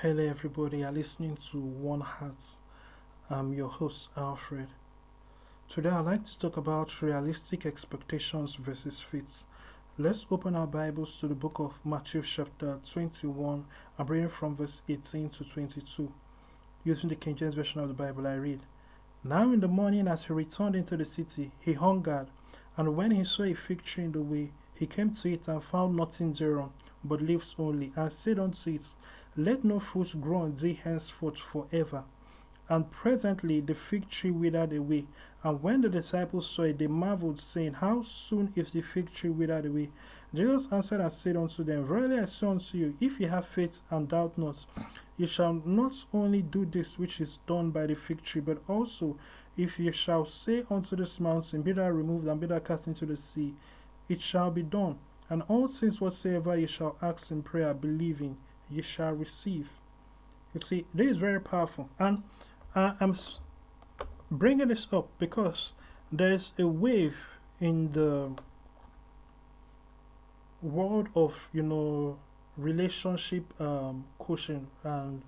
Hello, everybody. You're listening to One Heart. I'm your host, Alfred. Today, I'd like to talk about realistic expectations versus faith. Let's open our Bibles to the book of Matthew, chapter 21. I'm reading from verse 18 to 22. Using the King James Version of the Bible, I read, Now in the morning, as he returned into the city, he hungered, and when he saw a fig tree in the way, he came to it and found nothing thereon, but leaves only, and said unto it, Let no fruit grow on thee henceforth forever. And presently the fig tree withered away. And when the disciples saw it, they marveled, saying, How soon is the fig tree withered away? Jesus answered and said unto them, Verily I say unto you, if ye have faith and doubt not, ye shall not only do this which is done by the fig tree, but also, if ye shall say unto this mountain, Be thou removed and be thou cast into the sea, it shall be done. And all things whatsoever ye shall ask in prayer, believing, ye shall receive. You see, this is very powerful. And I'm bringing this up because there's a wave in the world of, relationship coaching and,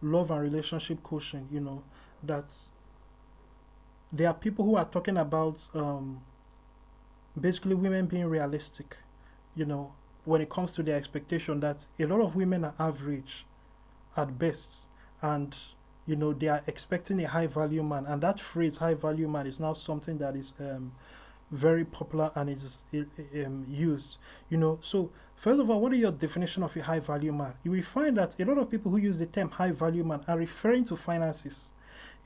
love and relationship coaching, that there are people who are talking about basically women being realistic, when it comes to their expectation, that a lot of women are average at best, and they are expecting a high value man, and that phrase high value man is now something that is very popular and is used. So first of all, what is your definition of a high value man? You will find that a lot of people who use the term high value man are referring to finances.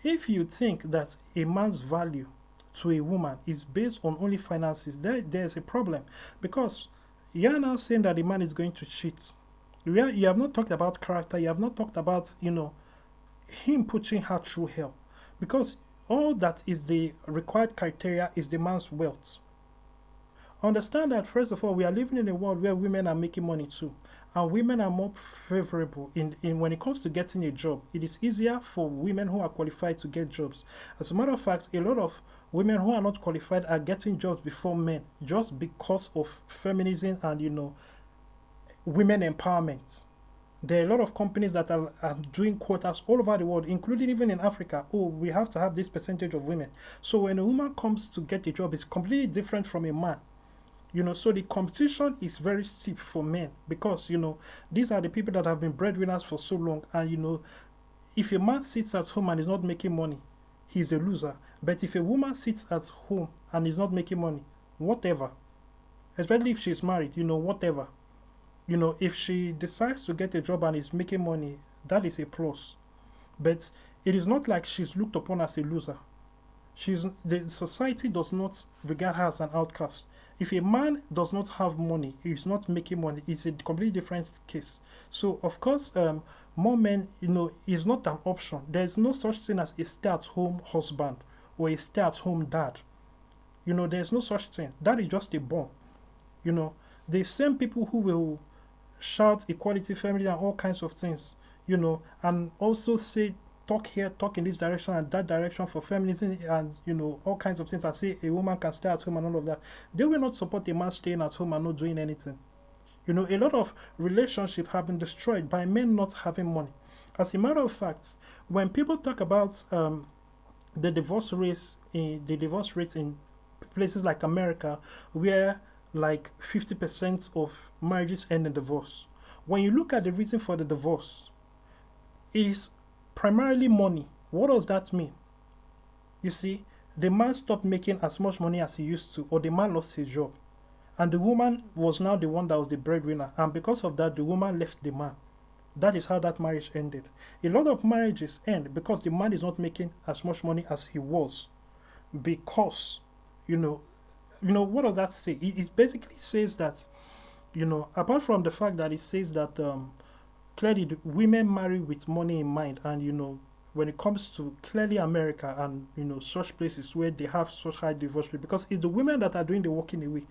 If you think that a man's value to a woman is based on only finances, there's a problem, because you're now saying that the man is going to cheat. You have not talked about character. You have not talked about, him pushing her through hell, because all that is the required criteria is the man's wealth. Understand that, first of all, we are living in a world where women are making money too, and women are more favorable in when it comes to getting a job. It is easier for women who are qualified to get jobs. As a matter of fact, a lot of women who are not qualified are getting jobs before men, just because of feminism and women empowerment. There are a lot of companies that are doing quotas all over the world, including even in Africa. Oh, we have to have this percentage of women. So when a woman comes to get a job, it's completely different from a man. So the competition is very steep for men, because, these are the people that have been breadwinners for so long. And, if a man sits at home and is not making money, he's a loser. But if a woman sits at home and is not making money, whatever, especially if she's married, whatever. If she decides to get a job and is making money, that is a plus. But it is not like she's looked upon as a loser. The society does not regard her as an outcast. If a man does not have money, he's not making money, it's a completely different case. So, of course, more men, is not an option. There's no such thing as a stay-at-home husband or a stay-at-home dad. There's no such thing. That is just a bomb. The same people who will shout equality, family, and all kinds of things, and also say, talk here, talk in this direction and that direction for feminism, and, all kinds of things, and say a woman can stay at home and all of that. They will not support a man staying at home and not doing anything. A lot of relationships have been destroyed by men not having money. As a matter of fact, when people talk about the divorce rates in places like America, where like 50% of marriages end in divorce. When you look at the reason for the divorce, it is primarily money. What does that mean? You see, the man stopped making as much money as he used to, or the man lost his job. And the woman was now the one that was the breadwinner. And because of that, the woman left the man. That is how that marriage ended. A lot of marriages end because the man is not making as much money as he was. Because, what does that say? It basically says that, apart from the fact that it says that clearly the women marry with money in mind, and, when it comes to clearly America and, such places where they have such high divorce rate, because it's the women that are doing the walking away.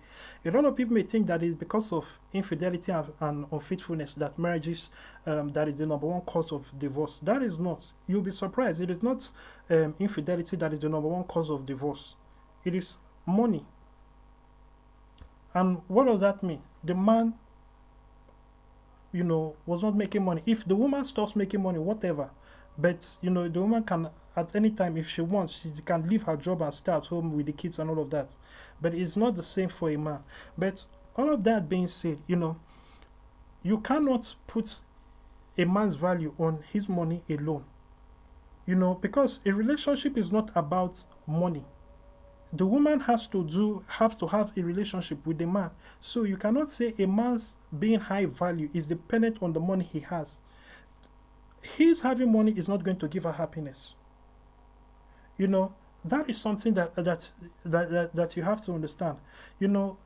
A lot of people may think that it's because of infidelity and unfaithfulness that marriages, that is the number one cause of divorce. That is not. You'll be surprised. It is not infidelity that is the number one cause of divorce. It is money. And what does that mean? The man was not making money. If the woman stops making money, whatever, but the woman can at any time, if she wants, she can leave her job and stay at home with the kids and all of that. But it's not the same for a man. But all of that being said, you cannot put a man's value on his money alone. Because a relationship is not about money. The woman has to have a relationship with the man. So you cannot say a man's being high value is dependent on the money he has. His having money is not going to give her happiness. That is something that you have to understand.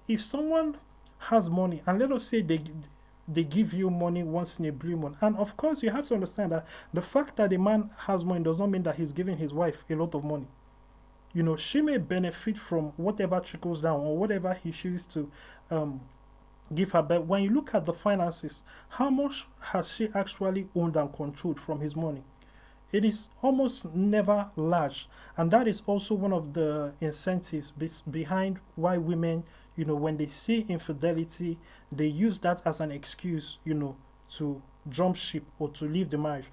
If someone has money, and let us say they give you money once in a blue moon, and of course you have to understand that the fact that a man has money does not mean that he's giving his wife a lot of money. She may benefit from whatever trickles down or whatever he chooses to give her. But when you look at the finances, how much has she actually owned and controlled from his money? It is almost never large. And that is also one of the incentives behind why women, when they see infidelity, they use that as an excuse, to jump ship or to leave the marriage,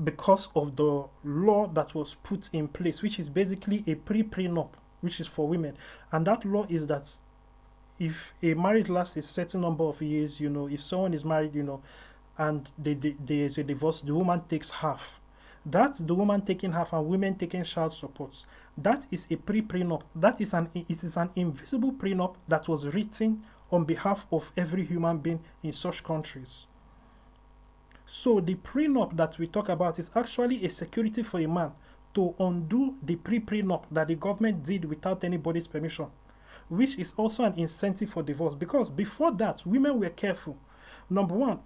because of the law that was put in place, which is basically a prenup, which is for women. And that law is that if a marriage lasts a certain number of years, if someone is married, and there is a divorce, the woman takes half. That's the woman taking half and women taking child support. That is a prenup. It is an invisible prenup that was written on behalf of every human being in such countries. So the prenup that we talk about is actually a security for a man to undo the prenup that the government did without anybody's permission, which is also an incentive for divorce. Because before that, women were careful. Number one,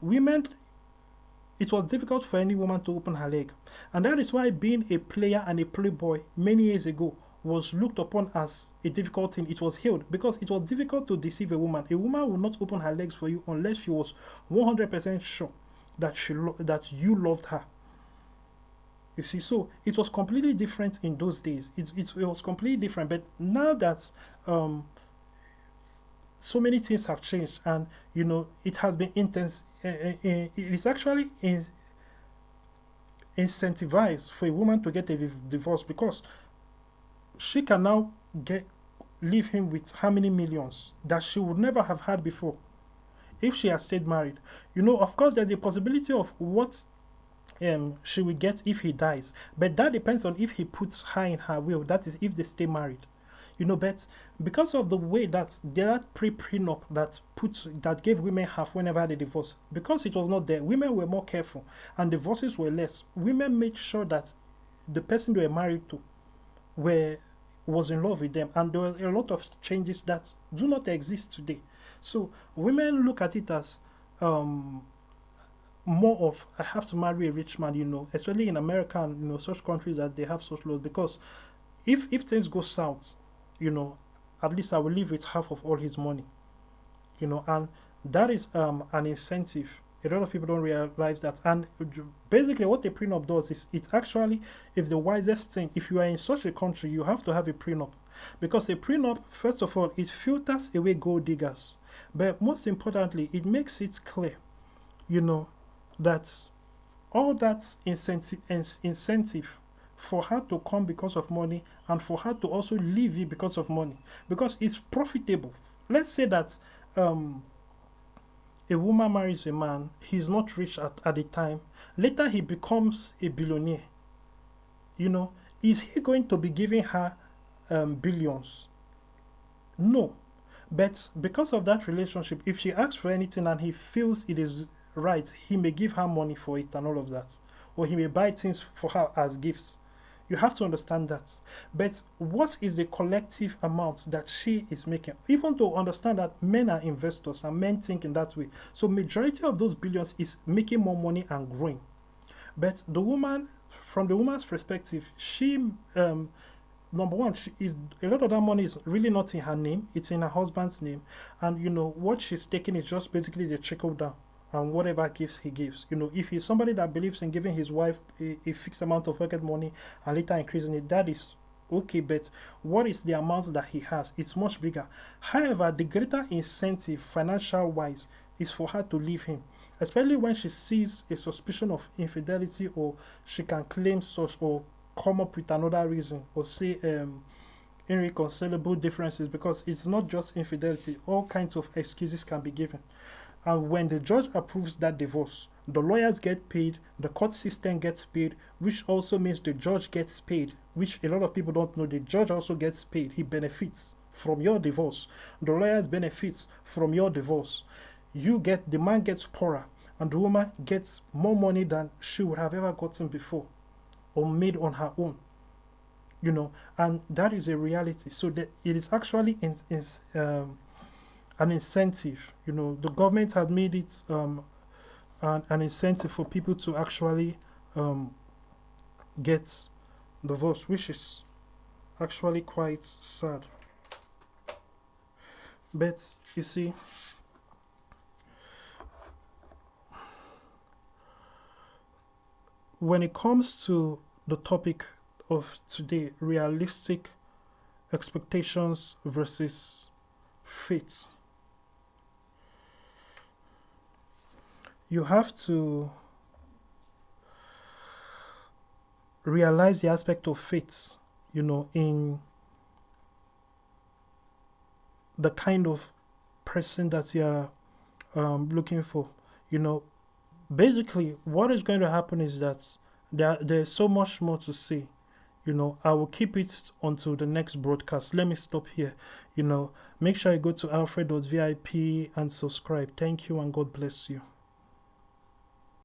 it was difficult for any woman to open her leg. And that is why being a player and a playboy many years ago was looked upon as a difficult thing. It was hailed because it was difficult to deceive a woman. A woman would not open her legs for you unless she was 100% sure that you loved her. You see, so it was completely different in those days. It was completely different. But now that so many things have changed, and it has been intense. It is actually incentivized for a woman to get a divorce, because she can now leave him with how many millions that she would never have had before if she had stayed married. Of course, there's a possibility of what she will get if he dies, but that depends on if he puts her in her will. That is, if they stay married. But because of the way that prenup that gave women half whenever they divorce, because it was not there, women were more careful and divorces were less. Women made sure that the person they were married to was in love with them, and there were a lot of changes that do not exist today. So women look at it as more of, I have to marry a rich man, especially in America and such countries that they have such laws, because if things go south, at least I will live with half of all his money, and that is an incentive. A lot of people don't realize that. And basically what a prenup does is, it's actually, if the wisest thing, if you are in such a country, you have to have a prenup, because a prenup, first of all, it filters away gold diggers, but most importantly, it makes it clear, that all that incentive for her to come because of money, and for her to also leave you because of money, because it's profitable. Let's say that a woman marries a man, he's not rich at the time, later he becomes a billionaire. Is he going to be giving her billions? No. But because of that relationship, if she asks for anything and he feels it is right, he may give her money for it and all of that, or he may buy things for her as gifts. You have to understand that. But what is the collective amount that she is making? Even to understand that men are investors and men think in that way. So majority of those billions is making more money and growing. But the woman, from the woman's perspective, she, number one, a lot of that money is really not in her name. It's in her husband's name. And, what she's taking is just basically the trickle down. And whatever gifts he gives. If he's somebody that believes in giving his wife a fixed amount of pocket money and later increasing it, that is okay. But what is the amount that he has? It's much bigger. However, the greater incentive, financial wise, is for her to leave him, especially when she sees a suspicion of infidelity, or she can claim such, or come up with another reason, or say irreconcilable differences, because it's not just infidelity. All kinds of excuses can be given. And when the judge approves that divorce, the lawyers get paid, the court system gets paid, which also means the judge gets paid, which a lot of people don't know. The judge also gets paid. He benefits from your divorce. The lawyers benefits from your divorce. The man gets poorer, and the woman gets more money than she would have ever gotten before, or made on her own. And that is a reality. So that it is actually an incentive. The government has made it an incentive for people to actually get divorced, which is actually quite sad. But you see, when it comes to the topic of today, realistic expectations versus faith, you have to realize the aspect of faith, in the kind of person that you're looking for. Basically, what is going to happen is that there's so much more to say. I will keep it until the next broadcast. Let me stop here. Make sure you go to alfred.vip and subscribe. Thank you, and God bless you.